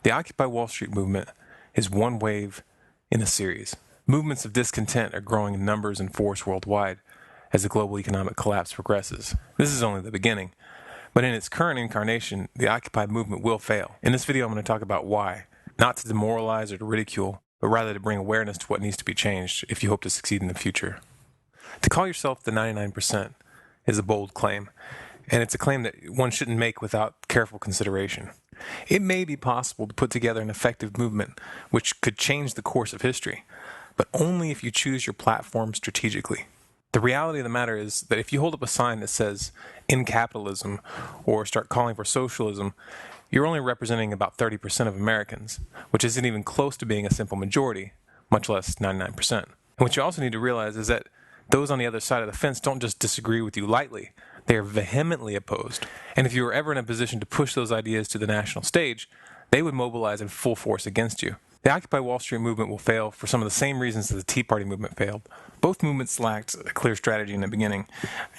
The Occupy Wall Street movement is one wave in a series. Movements of discontent are growing in numbers and force worldwide as the global economic collapse progresses. This is only the beginning, but in its current incarnation, the Occupy movement will fail. In this video, I'm going to talk about why, not to demoralize or to ridicule, but rather to bring awareness to what needs to be changed if you hope to succeed in the future. To call yourself the 99% is a bold claim, and it's a claim that one shouldn't make without careful consideration. It may be possible to put together an effective movement which could change the course of history, but only if you choose your platform strategically. The reality of the matter is that if you hold up a sign that says, "In capitalism," or start calling for socialism, you're only representing about 30% of Americans, which isn't even close to being a simple majority, much less 99%. And what you also need to realize is that those on the other side of the fence don't just disagree with you lightly, they are vehemently opposed. And if you were ever in a position to push those ideas to the national stage, they would mobilize in full force against you. The Occupy Wall Street movement will fail for some of the same reasons that the Tea Party movement failed. Both movements lacked a clear strategy in the beginning,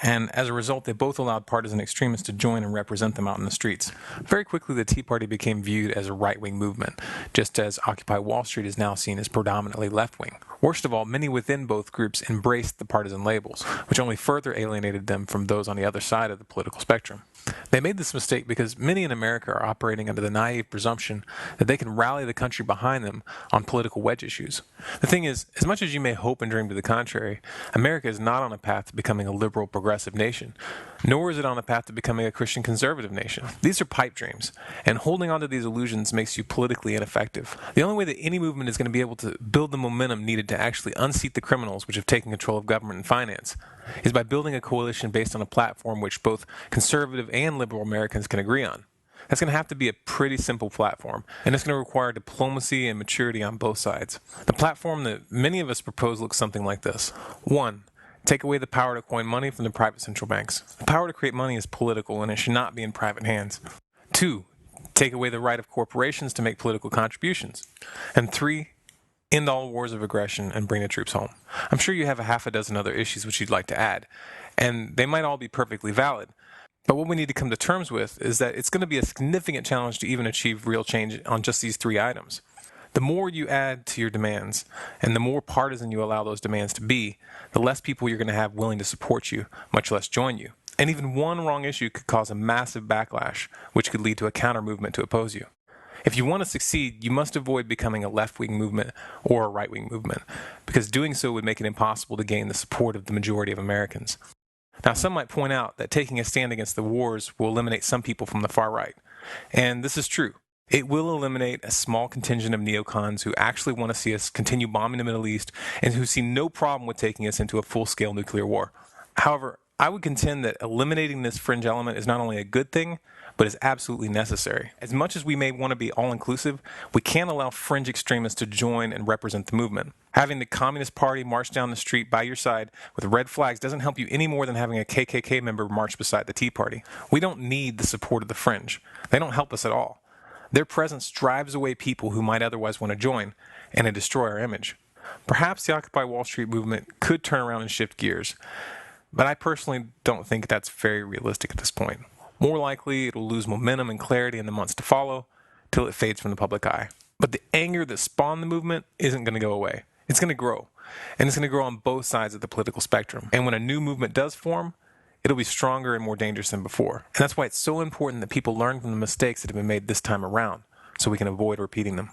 and as a result, they both allowed partisan extremists to join and represent them out in the streets. Very quickly, the Tea Party became viewed as a right-wing movement, just as Occupy Wall Street is now seen as predominantly left-wing. Worst of all, many within both groups embraced the partisan labels, which only further alienated them from those on the other side of the political spectrum. They made this mistake because many in America are operating under the naive presumption that they can rally the country behind them on political wedge issues. The thing is, as much as you may hope and dream to the contrary, America is not on a path to becoming a liberal progressive nation, nor is it on a path to becoming a Christian conservative nation. These are pipe dreams, and holding on to these illusions makes you politically ineffective. The only way that any movement is going to be able to build the momentum needed to actually unseat the criminals which have taken control of government and finance is by building a coalition based on a platform which both conservative and liberal Americans can agree on. That's going to have to be a pretty simple platform, and it's going to require diplomacy and maturity on both sides. The platform that many of us propose looks something like this. 1. Take away the power to coin money from the private central banks. The power to create money is political, and it should not be in private hands. 2. Take away the right of corporations to make political contributions. And 3. End all wars of aggression and bring the troops home. I'm sure you have a half a dozen other issues which you'd like to add, and they might all be perfectly valid. But what we need to come to terms with is that it's going to be a significant challenge to even achieve real change on just these 3 items. The more you add to your demands, and the more partisan you allow those demands to be, the less people you're going to have willing to support you, much less join you. And even one wrong issue could cause a massive backlash, which could lead to a counter-movement to oppose you. If you want to succeed, you must avoid becoming a left-wing movement or a right-wing movement, because doing so would make it impossible to gain the support of the majority of Americans. Now, some might point out that taking a stand against the wars will eliminate some people from the far right, and this is true. It will eliminate a small contingent of neocons who actually want to see us continue bombing the Middle East and who see no problem with taking us into a full-scale nuclear war. However, I would contend that eliminating this fringe element is not only a good thing, but is absolutely necessary. As much as we may want to be all-inclusive, we can't allow fringe extremists to join and represent the movement. Having the Communist Party march down the street by your side with red flags doesn't help you any more than having a KKK member march beside the Tea Party. We don't need the support of the fringe. They don't help us at all. Their presence drives away people who might otherwise want to join, and it destroys our image. Perhaps the Occupy Wall Street movement could turn around and shift gears, but I personally don't think that's very realistic at this point. More likely, it'll lose momentum and clarity in the months to follow, till it fades from the public eye. But the anger that spawned the movement isn't going to go away. It's going to grow, and it's going to grow on both sides of the political spectrum. And when a new movement does form, it'll be stronger and more dangerous than before. And that's why it's so important that people learn from the mistakes that have been made this time around, so we can avoid repeating them.